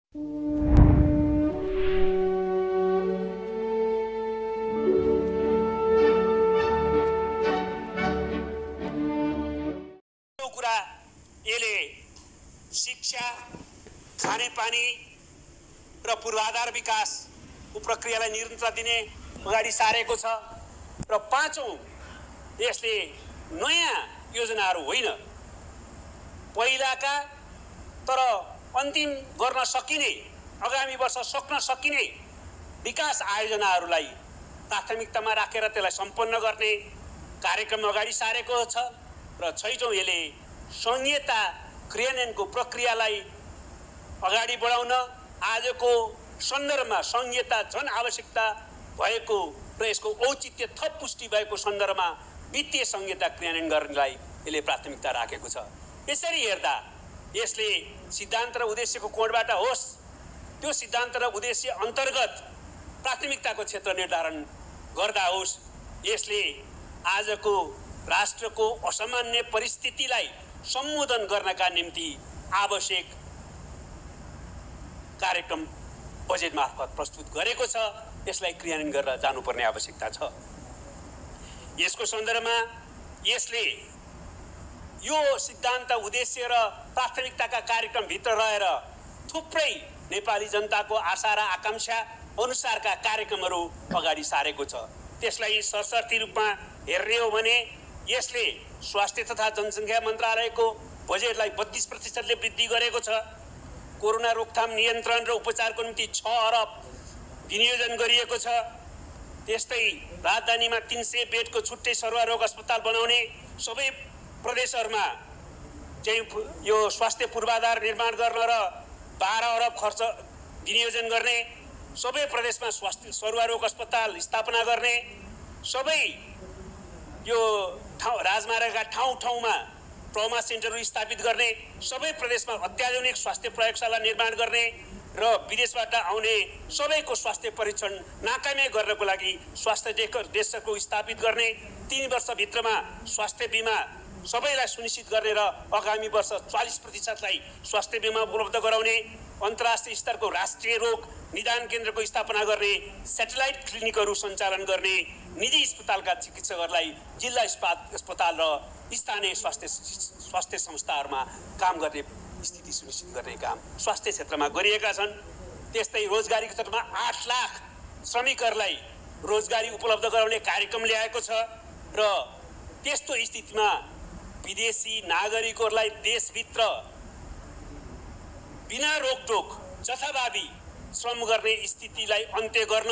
कुरा यसले शिक्षा, खानेपानी र पूर्वाधार विकासको प्रक्रियालाई निरन्तरता दिने अगाडि सारेको छ। र पाँचौं, यसले नयाँ योजनाहरू होइन, पहिलाका तर अन्तिम गर्न सकिने, आगामी वर्ष सक्न सकिने विकास आयोजनाहरूलाई प्राथमिकतामा राखेर त्यसलाई सम्पन्न गर्ने कार्यक्रम अगाडि सारेको छ। र छैटौं, यसले संहिता क्रियान्वयनको प्रक्रियालाई अगाडि बढाउन आजको सन्दर्भमा संहिता झन आवश्यकता भएको र यसको औचित्य थप पुष्टि भएको सन्दर्भमा वित्तीय संहिता क्रियान्वयन गर्नलाई यसले प्राथमिकता राखेको छ। यसरी हेर्दा यसले सिद्धान्त र उद्देश्यको कोणबाट होस्, त्यो सिद्धान्त र उद्देश्य अन्तर्गत प्राथमिकताको क्षेत्र निर्धारण गर्दा होस्, यसले आजको राष्ट्रको असामान्य परिस्थितिलाई सम्बोधन गर्नका निम्ति आवश्यक कार्यक्रम बजेट मार्फत प्रस्तुत गरेको छ। यसलाई क्रियान्वयन गरेर जानुपर्ने आवश्यकता छ। यसको सन्दर्भमा यसले यो सिद्धान्त, उद्देश्य र प्राथमिकताका कार्यक्रमभित्र रहेर थुप्रै नेपाली जनताको आशा र आकांक्षा अनुसारका कार्यक्रमहरू अगाडि सारेको छ। त्यसलाई सरसर्ती रूपमा हेर्ने हो भने यसले स्वास्थ्य तथा जनसङ्ख्या मन्त्रालयको बजेटलाई 32% वृद्धि गरेको छ। कोरोना रोकथाम, नियन्त्रण र उपचारको निम्ति 6 अरब विनियोजन गरिएको छ। त्यस्तै राजधानीमा 300 बेडको छुट्टै सर्वरोग अस्पताल बनाउने, सबै प्रदेशहरूमा चाहिँ यो स्वास्थ्य पूर्वाधार निर्माण गर्न र 12 अरब खर्च विनियोजन गर्ने, सबै प्रदेशमा स्वास्थ्य सर्वरोग अस्पताल स्थापना गर्ने, सबै यो राजमार्गका ठाउँमा ट्रमा सेन्टरहरू स्थापित गर्ने, सबै प्रदेशमा अत्याधुनिक स्वास्थ्य प्रयोगशाला निर्माण गर्ने र विदेशबाट आउने सबैको स्वास्थ्य परीक्षण नाकामै गर्नको लागि स्वास्थ्य डेस्कको स्थापित गर्ने, 3 वर्षभित्रमा स्वास्थ्य बिमा सबैलाई सुनिश्चित गर्ने र आगामी वर्ष 40%लाई स्वास्थ्य बिमा उपलब्ध गराउने, अन्तर्राष्ट्रिय स्तरको राष्ट्रिय रोग निदान केन्द्रको स्थापना गर्ने, सेटेलाइट क्लिनिकहरू सञ्चालन गर्ने, निजी अस्पतालका चिकित्सकहरूलाई जिल्ला अस्पताल र स्थानीय स्वास्थ्य संस्थाहरूमा काम गर्ने स्थिति सुनिश्चित गर्ने काम स्वास्थ्य क्षेत्रमा गरिएका छन्। त्यस्तै रोजगारीको क्षेत्रमा 8 लाख श्रमिकहरूलाई रोजगारी उपलब्ध गराउने कार्यक्रम ल्याएको छ। र त्यस्तो स्थितिमा विदेशी नागरिकहरूलाई देशभित्र बिना रोकटोक जथाभावी श्रम गर्ने स्थितिलाई अन्त्य गर्न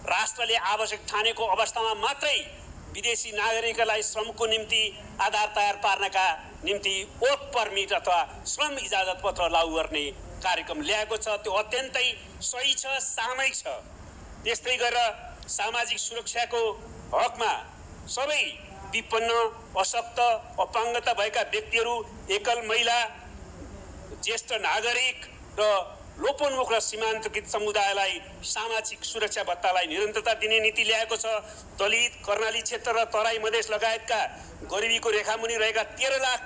राष्ट्रले आवश्यक ठानेको अवस्थामा मात्रै विदेशी नागरिकलाई श्रमको निम्ति आधार तयार पार्नका निम्ति वर्क परमिट अथवा श्रम इजाजत पत्र लागू गर्ने कार्यक्रम ल्याएको छ। त्यो अत्यन्तै सही छ, सामयिक छ। त्यस्तै गरेर सामाजिक सुरक्षाको हकमा सबै विपन्न, अशक्त, अपाङ्गता भएका व्यक्तिहरू, एकल महिला, ज्येष्ठ नागरिक र लोपोन्मुख र सीमान्तकृत समुदायलाई सामाजिक सुरक्षा भत्तालाई निरन्तरता दिने नीति ल्याएको छ। दलित, कर्णाली क्षेत्र र तराई मधेस लगायतका गरिबीको रेखामुनि रहेका 13 लाख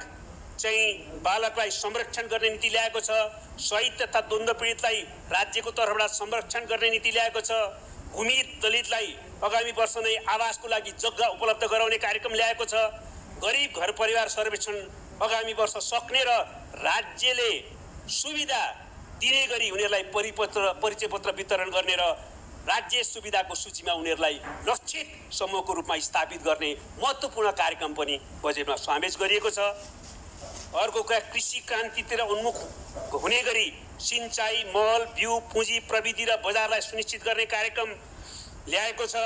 चाहिँ बालकलाई संरक्षण गर्ने नीति ल्याएको छ। शहीद तथा द्वन्द्व पीडितलाई राज्यको तर्फबाट संरक्षण गर्ने नीति ल्याएको छ। भूमिहीन दलितलाई आगामी वर्ष नै आवासको लागि जग्गा उपलब्ध गराउने कार्यक्रम ल्याएको छ। गरिब घर परिवार सर्वेक्षण आगामी वर्ष सक्ने र राज्यले सुविधा दिने गरी उनीहरूलाई परिचय पत्र वितरण गर्ने र राज्य सुविधाको सूचीमा उनीहरूलाई लक्षित समूहको रूपमा स्थापित गर्ने महत्त्वपूर्ण कार्यक्रम पनि बजेटमा समावेश गरिएको छ। अर्को कुरा कृषि क्रान्तितिर उन्मुख हुने गरी सिंचाई, मल, बिउ, पुँजी, प्रविधि र बजारलाई सुनिश्चित गर्ने कार्यक्रम ल्याएको छ।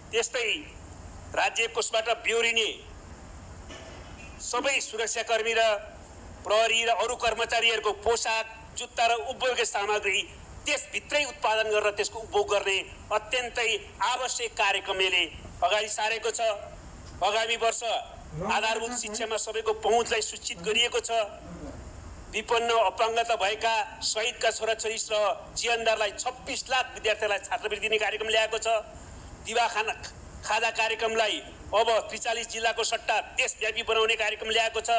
त्यस्तै राज्य कोषबाट बेहोरिने सबै सुरक्षाकर्मी र प्रहरी र अरू कर्मचारीहरूको पोसाक, जुत्ता र उपभोग्य सामग्री देशभित्रै उत्पादन गरेर त्यसको उपभोग गर्ने अत्यन्तै आवश्यक कार्यक्रमले अगाडि सारेको छ। आगामी वर्ष आधारभूत शिक्षामा सबैको पहुँचलाई सुनिश्चित गरिएको छ। विपन्न, अपाङ्गता भएका शहीदका छोराछोरी र जीवनदारलाई 26 लाख विद्यार्थीलाई छात्रवृत्ति दिने कार्यक्रम ल्याएको छ। दिवा खाजा कार्यक्रमलाई अब 43 जिल्लाको सट्टा देशव्यापी बनाउने कार्यक्रम ल्याएको छ।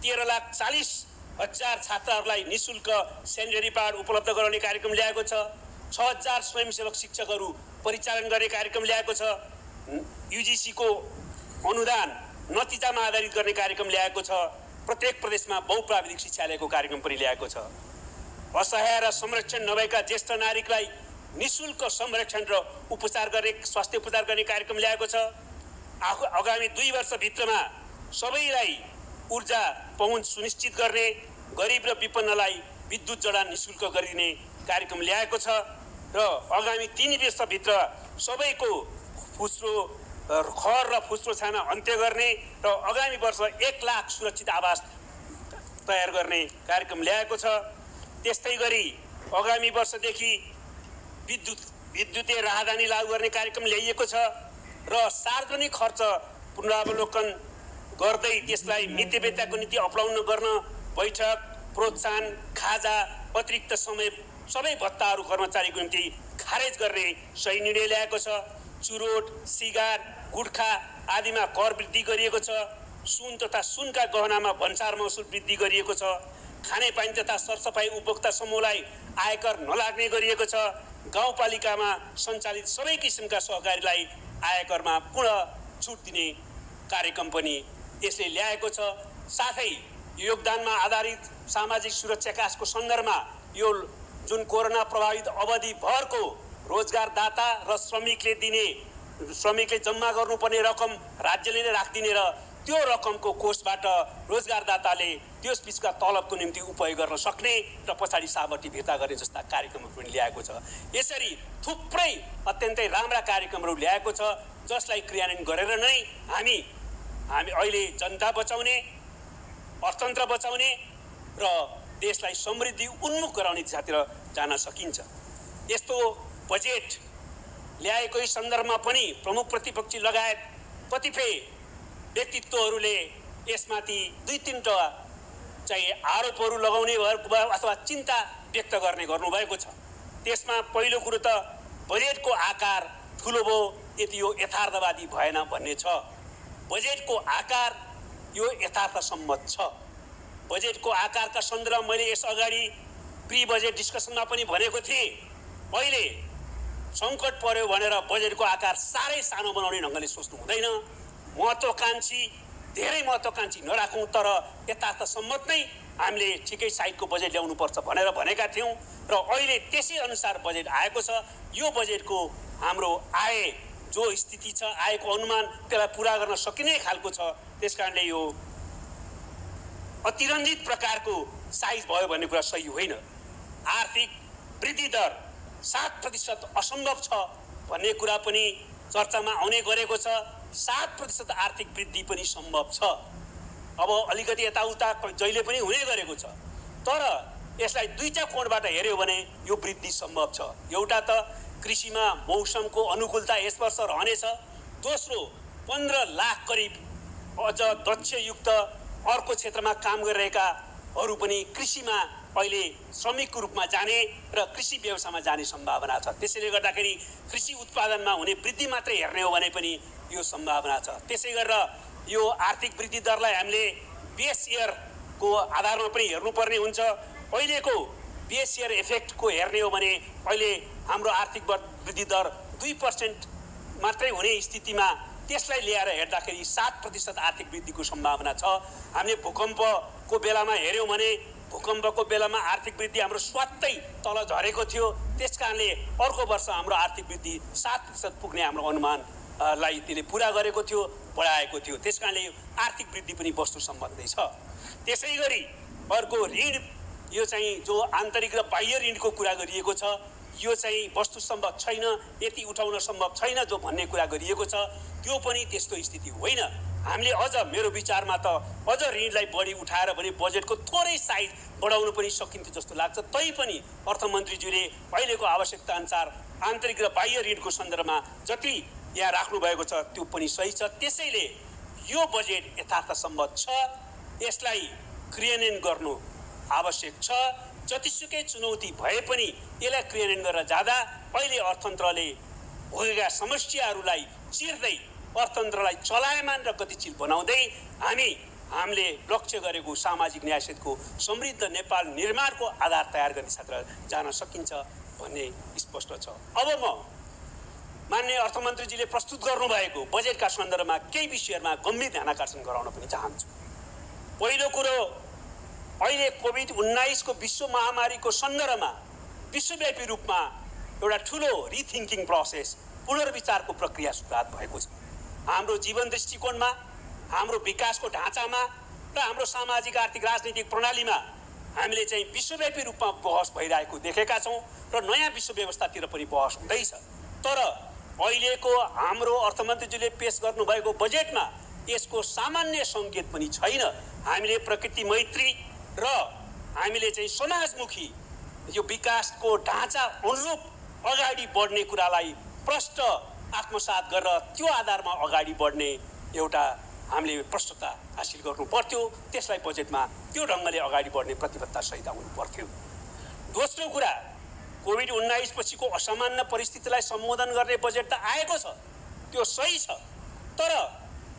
13,40,000 1000 छात्रहरूलाई निःशुल्क सेनिटरी प्याड उपलब्ध गराउने कार्यक्रम ल्याएको छ। 6000 स्वयंसेवक शिक्षकहरू परिचालन गर्ने कार्यक्रम ल्याएको छ। UGC को अनुदान नतिजामा आधारित गर्ने कार्यक्रम ल्याएको छ। प्रत्येक प्रदेशमा बहुप्राविधिक शिक्षालयको कार्यक्रम पनि ल्याएको छ। असहाय र संरक्षण नभएका ज्येष्ठ नागरिकलाई निःशुल्क संरक्षण र उपचार गर्ने स्वास्थ्य उपचार गर्ने कार्यक्रम ल्याएको छ। आगामी 2 वर्षभित्रमा सबैलाई ऊर्जा पहुँच सुनिश्चित गर्ने, गरिब र विपन्नलाई विद्युत जडान निःशुल्क गरिदिने कार्यक्रम ल्याएको छ र आगामी 3 वर्षभित्र सबैको फुस्रो खर र फुस्रो छाना अन्त्य गर्ने र आगामी वर्ष 1 लाख सुरक्षित आवास तयार गर्ने कार्यक्रम ल्याएको छ। त्यस्तै गरी आगामी वर्षदेखि विद्युतीय राहदानी लागू गर्ने कार्यक्रम ल्याइएको छ र सार्वजनिक खर्च पुनरावलोकन गर्दै त्यसलाई मितव्ययताको नीति अपनाउन गर्न बैठक, प्रोत्साहन, खाजा, अतिरिक्त समय सबै भत्ताहरू कर्मचारीको निम्ति खारेज गर्ने सही निर्णय ल्याएको छ। चुरोट, सिगार, गुटखा आदिमा कर वृद्धि गरिएको छ। सुन तथा सुनका गहनामा भन्सार महसुल वृद्धि गरिएको छ। खानेपानी तथा सरसफाई उपभोक्ता समूहलाई आयकर नलाग्ने गरिएको छ। गाउँपालिकामा सञ्चालित सबै किसिमका सहकारीलाई आयकरमा पुनः छुट दिने कार्यक्रम पनि यसले ल्याएको छ। साथै योगदानमा आधारित सामाजिक सुरक्षा कासको सन्दर्भमा यो जुन कोरोना प्रभावित अवधिभरको रोजगारदाता र श्रमिकले जम्मा गर्नुपर्ने रकम राज्यले नै राखिदिने र त्यो रकमको कोषबाट रोजगारदाताले त्यस बिचका तलबको निम्ति उपयोग गर्न सक्ने र पछाडि सामर्थ्य फिर्ता गर्ने जस्ता कार्यक्रमहरू पनि ल्याएको छ। यसरी थुप्रै अत्यन्तै राम्रा कार्यक्रमहरू ल्याएको छ जसलाई क्रियान्वयन गरेर नै हामी अहिले जनता बचाउने, अर्थतन्त्र बचाउने र देशलाई समृद्धि उन्मुख गराउने दिशातिर जान सकिन्छ। यस्तो बजेट ल्याएकै सन्दर्भमा पनि प्रमुख प्रतिपक्षी लगायत कतिपय व्यक्तित्वहरूले यसमाथि 2-3 चाहिँ आरोपहरू लगाउने अथवा चिन्ता व्यक्त गर्नुभएको छ। त्यसमा पहिलो कुरो त बजेटको आकार ठुलो भयो, यति यो यथार्थवादी भएन भन्ने छ। बजेटको आकार यो यथार्थसम्मत छ। बजेटको आकारका सन्दर्भमा मैले यस अगाडि प्री बजेट डिस्कसनमा पनि भनेको थिएँ, अहिले सङ्कट पर्यो भनेर बजेटको आकार साह्रै सानो बनाउने ढङ्गले सोच्नु हुँदैन। महत्त्वाकांक्षी, धेरै महत्त्वाकांक्षी नराखौँ, तर यथार्थसम्मत नै हामीले ठिकै साइडको बजेट ल्याउनुपर्छ भनेर भनेका थियौँ र अहिले त्यसै अनुसार बजेट आएको छ। यो बजेटको हाम्रो आय जो स्थिति छ, आयको अनुमान त्यसलाई पुरा गर्न सकिने खालको छ। त्यसकारणले यो अतिरञ्जित प्रकारको साइज भयो भन्ने कुरा सही होइन। आर्थिक वृद्धि दर 7% असम्भव छ भन्ने कुरा पनि चर्चामा आउने गरेको छ। 7% आर्थिक वृद्धि पनि सम्भव छ। अब अलिकति यताउता जहिले पनि हुने गरेको छ, तर यसलाई 2टा कोणबाट हेर्यो भने यो वृद्धि सम्भव छ। एउटा त कृषिमा मौसमको अनुकूलता यस वर्ष रहनेछ। दोस्रो, 15 लाख करिब अझ दक्षयुक्त अर्को क्षेत्रमा काम गरिरहेकाहरू पनि कृषिमा अहिले श्रमिकको रूपमा जाने र कृषि व्यवसायमा जाने सम्भावना छ। त्यसैले गर्दाखेरि कृषि उत्पादनमा हुने वृद्धि मात्रै हेर्ने हो भने पनि यो सम्भावना छ। त्यसै गरेर यो आर्थिक वृद्धि दरलाई हामीले बेस इयरको आधारमा पनि हेर्नुपर्ने हुन्छ। अहिलेको बेस इयर इफेक्टको हेर्ने हो भने अहिले हाम्रो आर्थिक वृद्धि दर 2% मात्रै हुने स्थितिमा त्यसलाई ल्याएर हेर्दाखेरि 7% आर्थिक वृद्धिको सम्भावना छ। हामीले भूकम्पको बेलामा हेऱ्यौँ भने भूकम्पको बेलामा आर्थिक वृद्धि हाम्रो स्वात्तै तल झरेको थियो। त्यसकारणले अर्को वर्ष हाम्रो आर्थिक वृद्धि 7% पुग्ने हाम्रो अनुमानलाई त्यसले पुरा गरेको थियो, बढाएको थियो। त्यसकारणले आर्थिक वृद्धि पनि वस्तुसम्बन्धी छ। त्यसै गरी अर्को ऋण, यो चाहिँ जो आन्तरिक र बाह्य ऋणको कुरा गरिएको छ, यो चाहिँ वस्तुसम्भव छैन, यति उठाउन सम्भव छैन जो भन्ने कुरा गरिएको छ, त्यो पनि त्यस्तो स्थिति होइन। हामीले अझ, मेरो विचारमा त अझ ऋणलाई बढी उठाएर भने बजेटको थोरै साइज बढाउनु पनि सकिन्थ्यो जस्तो लाग्छ। तैपनि अर्थमन्त्रीज्यूले अहिलेको आवश्यकता अनुसार आन्तरिक र बाह्य ऋणको सन्दर्भमा जति यहाँ राख्नु भएको छ त्यो पनि सही छ। त्यसैले यो बजेट यथार्थसम्मत छ, यसलाई क्रियान्वयन गर्नु आवश्यक छ। जतिसुकै चुनौती भए पनि यसलाई क्रियान्वयन गरेर जाँदा अहिले अर्थतन्त्रले भोगेका समस्याहरूलाई चिर्दै अर्थतन्त्रलाई चलायमान र गतिशील बनाउँदै हामी हामीले लक्ष्य गरेको सामाजिक न्यायसहितको समृद्ध नेपाल निर्माणको आधार तयार गर्ने क्षेत्र जान सकिन्छ भन्ने स्पष्ट छ। अब म माननीय अर्थमन्त्रीजीले प्रस्तुत गर्नुभएको बजेटका सन्दर्भमा केही विषयहरूमा गम्भीर ध्यानाकर्षण गराउन पनि चाहन्छु। पहिलो कुरो, अहिले कोभिड-19 को विश्व महामारीको सन्दर्भमा विश्वव्यापी रूपमा एउटा ठुलो रिथिङ्किङ प्रोसेस, पुनर्विचारको प्रक्रिया सुरुवात भएको छ। हाम्रो जीवन दृष्टिकोणमा, हाम्रो विकासको ढाँचामा र हाम्रो सामाजिक आर्थिक राजनीतिक प्रणालीमा हामीले चाहिँ विश्वव्यापी रूपमा बहस भइरहेको देखेका छौँ र नयाँ विश्व व्यवस्थातिर पनि बहस हुँदैछ। तर अहिलेको हाम्रो अर्थमन्त्रीजीले पेश गर्नुभएको बजेटमा यसको सामान्य सङ्केत पनि छैन। हामीले प्रकृति मैत्री र हामीले चाहिँ समाजमुखी यो विकासको ढाँचा अनुरूप अगाडि बढ्ने कुरालाई प्रष्ट आत्मसात गरेर त्यो आधारमा अगाडि बढ्ने एउटा हामीले प्रष्टता हासिल गर्नु पर्थ्यो। त्यसलाई बजेटमा त्यो ढङ्गले अगाडि बढ्ने प्रतिबद्धता सहित आउनु पर्थ्यो। दोस्रो कुरा, कोभिड-19 पछिको असामान्य परिस्थितिलाई सम्बोधन गर्ने बजेट त आएको छ, त्यो सही छ। तर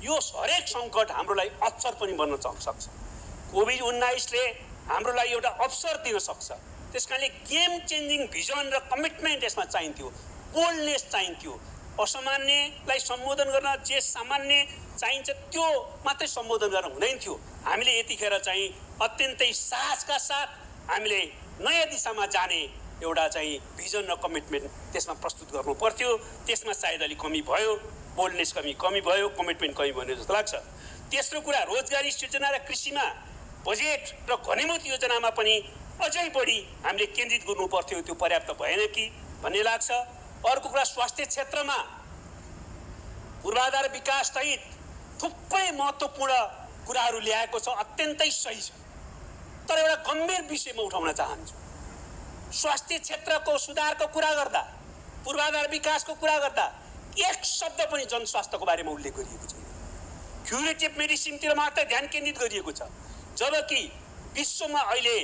यो हरेक सङ्कट हाम्रो लागि अवसर पनि बन्न सक्छ। कोभिड-19ले हाम्रो लागि एउटा अवसर दिन सक्छ। त्यसकारणले गेम चेन्जिङ भिजन र कमिटमेन्ट यसमा चाहिन्थ्यो, बोल्डनेस चाहिन्थ्यो। असामान्यलाई सम्बोधन गर्न जे सामान्य चाहिन्छ त्यो मात्रै सम्बोधन गर्न हुँदैन थियो। हामीले यतिखेर चाहिँ अत्यन्तै साहसका साथ हामीले नयाँ दिशामा जाने एउटा चाहिँ भिजन र कमिटमेन्ट त्यसमा प्रस्तुत गर्नु पर्थ्यो। त्यसमा सायद अलिक कमी भयो, बोल्डनेस कमी भयो, कमिटमेन्ट कमी भयो जस्तो लाग्छ। तेस्रो कुरा, रोजगारी सृजना र कृषिमा बजेट र घनीभूत योजनामा पनि अझै बढी हामीले केन्द्रित गर्नु पर्थ्यो। त्यो पर्याप्त भएन कि भन्ने लाग्छ। अर्को कुरा, स्वास्थ्य क्षेत्रमा पूर्वाधार विकास सहित थुप्रै महत्त्वपूर्ण कुराहरू ल्याएको छ, अत्यन्तै सही छ। तर एउटा गम्भीर विषय म उठाउन चाहन्छु। स्वास्थ्य क्षेत्रको सुधारको कुरा गर्दा, पूर्वाधार विकासको कुरा गर्दा एक शब्द पनि जनस्वास्थ्यको बारेमा उल्लेख गरिएको छैन। क्युरेटिभ मेडिसिनतिर मात्र ध्यान केन्द्रित गरिएको छ, जबकि विश्वमा अहिले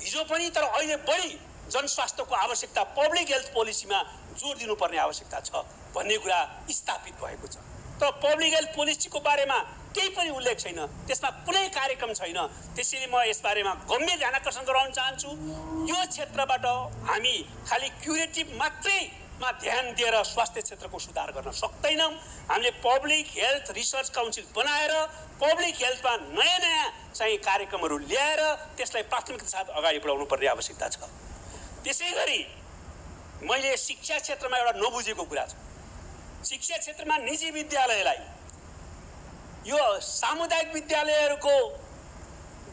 हिजो पनि तर अहिले बढी जनस्वास्थ्यको आवश्यकता, पब्लिक हेल्थ पोलिसीमा जोड दिनुपर्ने आवश्यकता छ भन्ने कुरा स्थापित भएको छ। तर पब्लिक हेल्थ पोलिसीको बारेमा केही पनि उल्लेख छैन, त्यसमा कुनै कार्यक्रम छैन। त्यसैले म यसबारेमा गम्भीर ध्यानाकर्षण गराउन चाहन्छु। यो क्षेत्रबाट हामी खालि क्युरेटिभ मात्रैमा ध्यान दिएर स्वास्थ्य क्षेत्रको सुधार गर्न सक्दैनौँ। हामीले पब्लिक हेल्थ रिसर्च काउन्सिल बनाएर पब्लिक हेल्थमा नयाँ नयाँ चाहिँ कार्यक्रमहरू ल्याएर त्यसलाई प्राथमिकता साथ अगाडि बढाउनु पर्ने आवश्यकता छ। त्यसै गरी मैले शिक्षा क्षेत्रमा एउटा नबुझेको कुरा छ। शिक्षा क्षेत्रमा निजी विद्यालयलाई यो सामुदायिक विद्यालयहरूको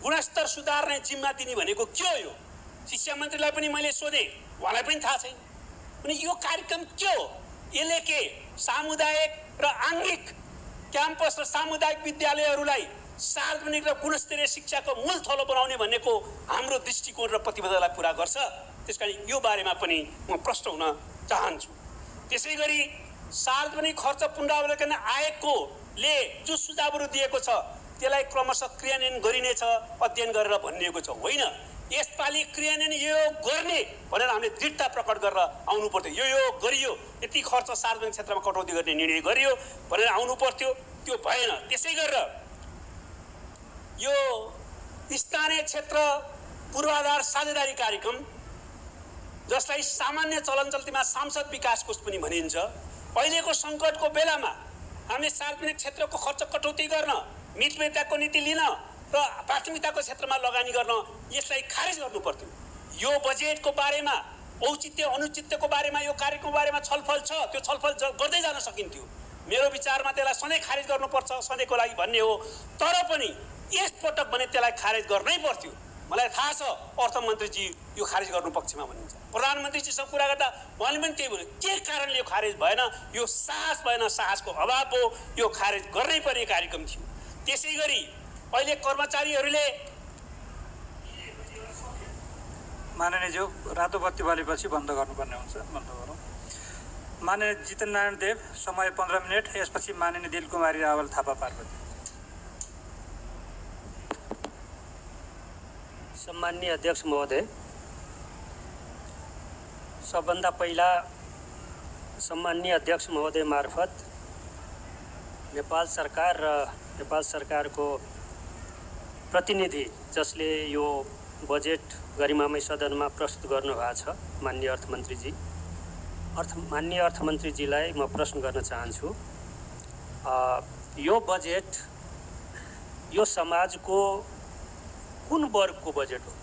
गुणस्तर सुधार्ने जिम्मा दिने भनेको के हो? यो शिक्षा मन्त्रीलाई पनि मैले सोधेँ, उहाँलाई पनि थाहा छैन। अनि यो कार्यक्रम के हो? यसले के सामुदायिक र आङ्गिक क्याम्पस र सामुदायिक विद्यालयहरूलाई सार्वजनिक र गुणस्तरीय शिक्षाको मूल थलो बनाउने भनेको हाम्रो दृष्टिकोण र प्रतिबद्धतालाई पुरा गर्छ। त्यसकारण यो बारेमा पनि म प्रश्न हुन चाहन्छु। त्यसै गरी सार्वजनिक खर्च पुनरावलोकन आयोगले जो सुझावहरू दिएको छ त्यसलाई क्रमशः क्रियान्वयन गरिनेछ अध्ययन गरेर भनिएको छ। होइन, यसपालि क्रियान्वयन यो गर्ने भनेर हामीले दृढता प्रकट गरेर आउनु पर्थ्यो। यो गरियो, यति खर्च सार्वजनिक क्षेत्रमा कटौती गर्ने निर्णय गरियो भनेर आउनु पर्थ्यो, त्यो भएन। त्यसै गरेर यो स्थानीय क्षेत्र पूर्वाधार साझेदारी कार्यक्रम, जसलाई सामान्य चलनचल्तीमा सांसद विकास कोष पनि भनिन्छ, अहिलेको सङ्कटको बेलामा हामीले सार्वजनिक क्षेत्रको खर्च कटौती गर्न, मितव्ययताको नीति लिन र प्राथमिकताको क्षेत्रमा लगानी गर्न यसलाई खारेज गर्नु पर्थ्यो। यो बजेटको बारेमा औचित्य अनुचित्यको बारेमा यो कार्यक्रमको बारेमा छलफल छ, त्यो छलफल गर्दै जान सकिन्थ्यो। मेरो विचारमा त्यसलाई सधैँ खारेज गर्नुपर्छ, सधैँको लागि भन्ने हो। तर पनि यसपटक भने त्यसलाई खारेज गर्नै पर्थ्यो। मलाई थाहा छ अर्थमन्त्रीजी यो खारेज गर्नु पक्षमा भन्नुहुन्छ, प्रधानमन्त्रीजीसँग कुरा गर्दा उहाँले पनि त्यही भन्यो। के कारणले यो खारेज भएन? यो साहस भएन, साहसको अभाव हो। यो खारेज गर्नै पर्ने कार्यक्रम थियो। त्यसै गरी अहिले कर्मचारीहरूले माननीयज्यू रातो बत्ती बलेपछि बन्द गर्नुपर्ने हुन्छ, बन्द गरौँ। माननीय जितेन्द्र नारायण देव, समय 15 मिनट। यसपछि माननीय दिलकुमारी रावल थापा पार्वती। सम्माननीय अध्यक्ष महोदय, सबभन्दा पहिला सम्माननीय अध्यक्ष महोदय मार्फत नेपाल सरकार र नेपाल सरकारको प्रतिनिधि जसले यो बजेट गरिमामय सदनमा प्रस्तुत गर्नुभएको छ, माननीय अर्थमन्त्रीजी, माननीय अर्थमन्त्रीजीलाई म प्रश्न गर्न चाहन्छु। यो बजेट यो समाजको कुन वर्गको बजेट हो?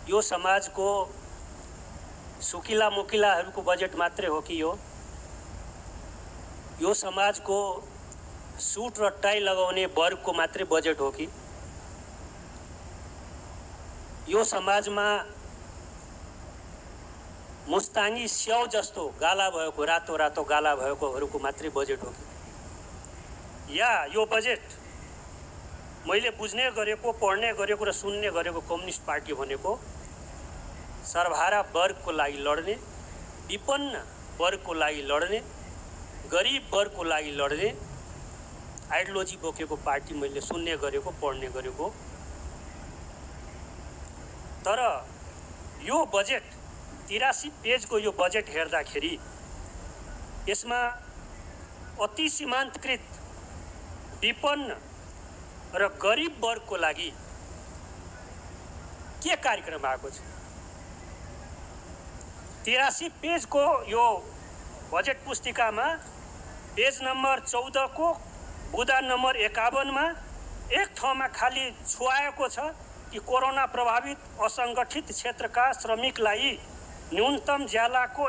यो समाजको सुकिला मुकिलाहरूको बजेट मात्रै हो कि यो समाजको सुट र टाई लगाउने वर्गको मात्रै बजेट हो कि यो समाजमा मुस्ताङ्गी स्याउ जस्तो गाला भएको, रातो रातो गाला भएकोहरूको मात्रै बजेट हो कि या यो बजेट मैले बुझ्ने गरेको, पढ्ने गरेको र सुन्ने गरेको कम्युनिस्ट पार्टी भनेको सर्वहारा वर्गको लागि लड्ने, विपन्न वर्गको लागि लड्ने, गरिब वर्गको लागि लड्ने आइडियोलोजी बोकेको पार्टी मैले सुन्ने गरेको, पढ्ने गरेको। तर यो बजेट 83 पेजको यो बजेट हेर्दाखेरि यसमा अति सीमान्तकृत विपन्न र गरिब वर्गको लागि के कार्यक्रम आएको छ? 83 पेजको यो बजेट पुस्तिकामा पेज नम्बर 14 को बुँदा नम्बर 51 मा एक ठाउँमा खाली छुवाएको छ कि कोरोना प्रभावित असङ्गठित क्षेत्रका श्रमिकलाई न्यूनतम ज्यालाको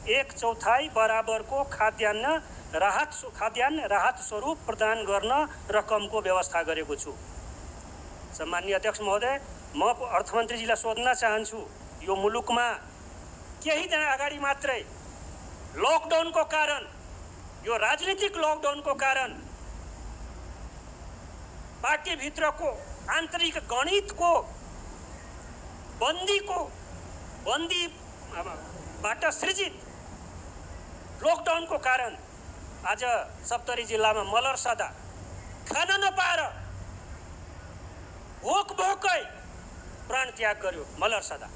1/4 बराबरको खाद्यान्न राहत स्वरूप प्रदान गर्न रकमको व्यवस्था गरेको छु। सम्माननीय अध्यक्ष महोदय, म अर्थमन्त्रीजीलाई सोध्न चाहन्छु, यो मुलुकमा केही दिन अगाडि मात्रै लकडाउनको कारण, यो राजनीतिक लकडाउनको कारण पार्टीभित्रको आन्तरिक गणितको बन्दीबाट सृजित लकडाउनको कारण आज सप्तरी जिल्लामा मलरसदा खान नपाएर भोकै प्राण त्याग गर्यो। मलरसदा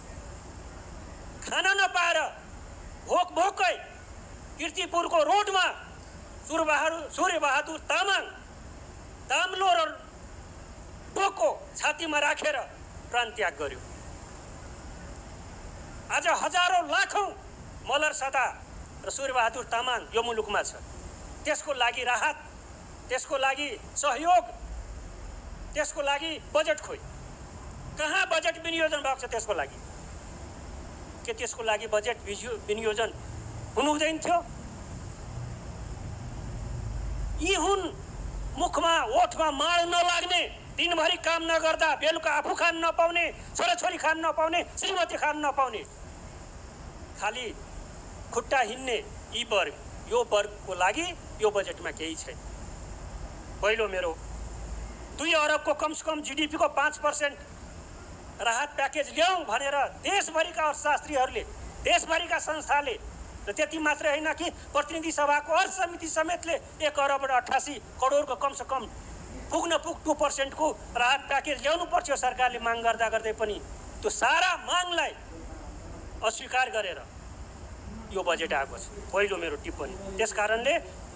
खान नपाएर भोकै कीर्तिपुरको रोडमा सूर्यबहादुर तामाङ दाम्लो र बोको छातीमा राखेर प्राण त्याग गर्यो। आज हजारौं लाखौं मलरसदा र सूर्यबहादुर तामाङ यो मुलुकमा छ। त्यसको लागि राहत, त्यसको लागि सहयोग, त्यसको लागि बजेट खोइ कहाँ बजेट विनियोजन भएको छ? त्यसको लागि के त्यसको लागि बजेट विनियोजन हुनु हुँदैन थियो? यी हुन् मुखमा ओठमा माड नलाग्ने, दिनभरि काम नगर्दा बेलुका आफू खान नपाउने, छोराछोरी खान नपाउने, श्रीमती खान नपाउने, खाली खुट्टा हिँड्ने यी वर्ग, यो वर्गको लागि यो बजेटमा केही छैन। पहिलो मेरो 2 अरबको कमसेकम जीडीपी को 5% राहत प्याकेज ल्याउँ भनेर देशभरिका अर्थशास्त्रीहरूले, देशभरिका संस्थाले र त्यति मात्रै होइन कि प्रतिनिधि सभाको अर्थ समिति समेतले 1 अरब र 88 करोडको कमसेकम पुग्न 2% को राहत प्याकेज ल्याउनु पर्छ सरकारले माग गर्दा गर्दै पनि त्यो सारा मागलाई अस्वीकार गरेर यो बजेट आएको छ। पहिलो मेरो टिप्पणी। त्यसकारणले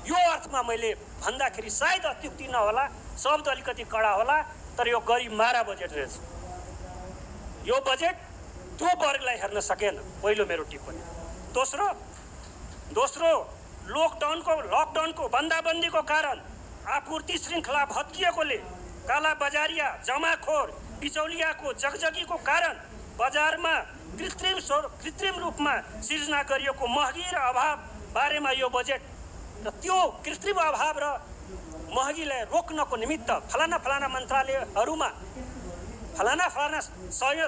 यो अर्थमा मैले भन्दाखेरि सायद अत्युक्ति नहोला, शब्द अलिकति कडा होला, तर यो गरिब मारा बजेट रहेछ। यो बजेट त्यो वर्गलाई हेर्न सकेन। पहिलो मेरो टिप्पणी। दोस्रो लकडाउनको बन्दाबन्दीको कारण आपूर्ति श्रृङ्खला भत्किएकोले काला बजारिया, जमाखोर, बिचौलियाको जगजगीको कारण बजारमा कृत्रिम रूपमा सिर्जना गरिएको महँगी र अभाव बारेमा यो बजेट र त्यो कृत्रिम अभाव र महँगीलाई रोक्नको निमित्त फलाना मन्त्रालयहरूमा फलाना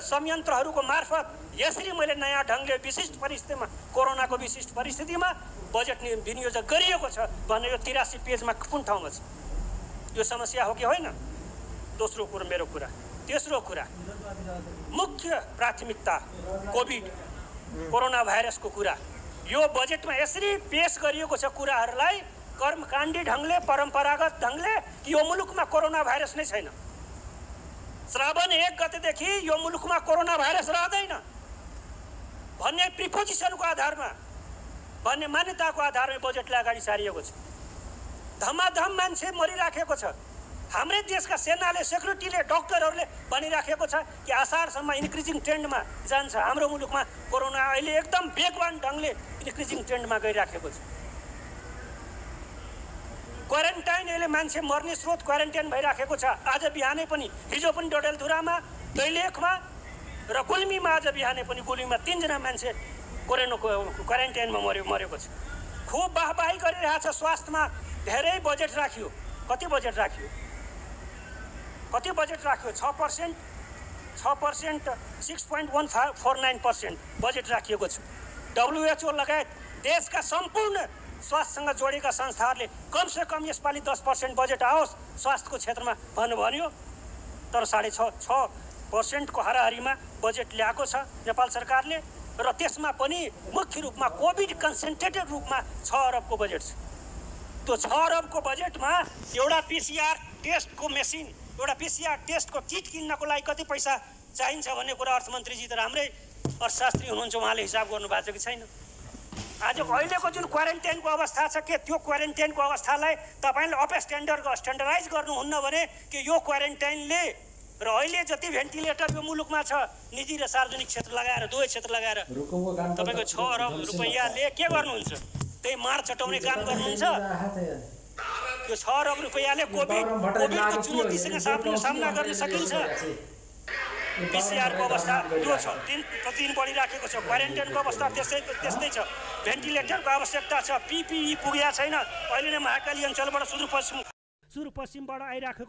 संयन्त्रहरूको मार्फत यसरी मैले नयाँ ढङ्गले विशिष्ट परिस्थितिमा, कोरोनाको विशिष्ट परिस्थितिमा बजेट विनियोजन गरिएको छ भने यो 83 पेजमा कुन ठाउँमा छ? यो समस्या हो कि होइन? दोस्रो कुरो मेरो कुरा। तेस्रो कुरा, मुख्य प्राथमिकता कोभिड कोरोना भाइरसको कुरा। यो बजेटमा यसरी पेश गरिएको छ कुराहरूलाई कर्मकाण्डी ढङ्गले, परम्परागत ढङ्गले कि यो मुलुकमा कोरोना भाइरस नै छैन। श्रावण 1 गतेदेखि यो मुलुकमा कोरोना भाइरस रहँदैन भन्ने प्रिपोजिसनको आधारमा, भन्ने मान्यताको आधारमा बजेटलाई अगाडि सारिएको छ। धमाधम मान्छे मरिराखेको छ। हाम्रै देशका सेनाले, सेक्युरिटीले, डक्टरहरूले भनिराखेको छ कि असारसम्म इन्क्रिजिङ ट्रेन्डमा जान्छ। हाम्रो मुलुकमा कोरोना अहिले एकदम वेगवान ढङ्गले इन्क्रिजिङ ट्रेन्डमा गइराखेको छ। क्वारेन्टाइन अहिले मान्छे मर्ने स्रोत क्वारेन्टाइन भइराखेको छ। आज बिहानै पनि, हिजो पनि डडेलधुरामा, दैलेखमा र गुल्मीमा, आज बिहानै पनि गुल्मीमा 3 जना मान्छे क्वारेन्टाइनमा मरेको छ। खुब बाहबाही गरिरहेछ। स्वास्थ्यमा धेरै बजेट राखियो। कति बजेट राखियो? 6%, 6.149% बजेट राखिएको छ। WHO लगायत देशका सम्पूर्ण स्वास्थ्यसँग जोडेका संस्थाहरूले कमसेकम यसपालि 10% बजेट आओस् स्वास्थ्यको क्षेत्रमा भन्यो। तर 6.5% को हाराहारीमा बजेट ल्याएको छ नेपाल सरकारले। र त्यसमा पनि मुख्य रूपमा कोभिड कन्सन्ट्रेटेड रूपमा 6 अरबको बजेट छ। त्यो 6 अरबको बजेटमा एउटा PCR टेस्टको मेसिन, एउटा PCR टेस्टको किट किन्नको लागि कति पैसा चाहिन्छ भन्ने कुरा अर्थमन्त्रीजी त राम्रै अर्थशास्त्री हुनुहुन्छ, उहाँले हिसाब गर्नु भएको छ कि छैन? आज अहिलेको जुन क्वारेन्टाइनको अवस्था छ के त्यो क्वारेन्टाइनको अवस्थालाई तपाईँले स्ट्यान्डर्डाइज गर्नुहुन्न भने कि यो क्वारेन्टाइनले र अहिले जति भेन्टिलेटर यो मुलुकमा छ निजी र सार्वजनिक क्षेत्र लगाएर, दुवै क्षेत्र लगाएर तपाईँको 6 अरब रुपैयाँले के गर्नुहुन्छ? त्यही मार चटाउने काम गर्नुहुन्छ। यो 6 अरब रुपैयाँले कोभिडको चुनौतीसँग सामना गर्न सकिन्छ? PCR को अवस्था त्यो छ, दिन बढिराखेको छ। क्वारेन्टाइनको अवस्था त्यस्तै छ। भेन्टिलेटरको आवश्यकता छ। PPE पुगेको छैन। अहिले नै महाकाली अञ्चलबाट सुदूरपश्चिमबाट आइराखेको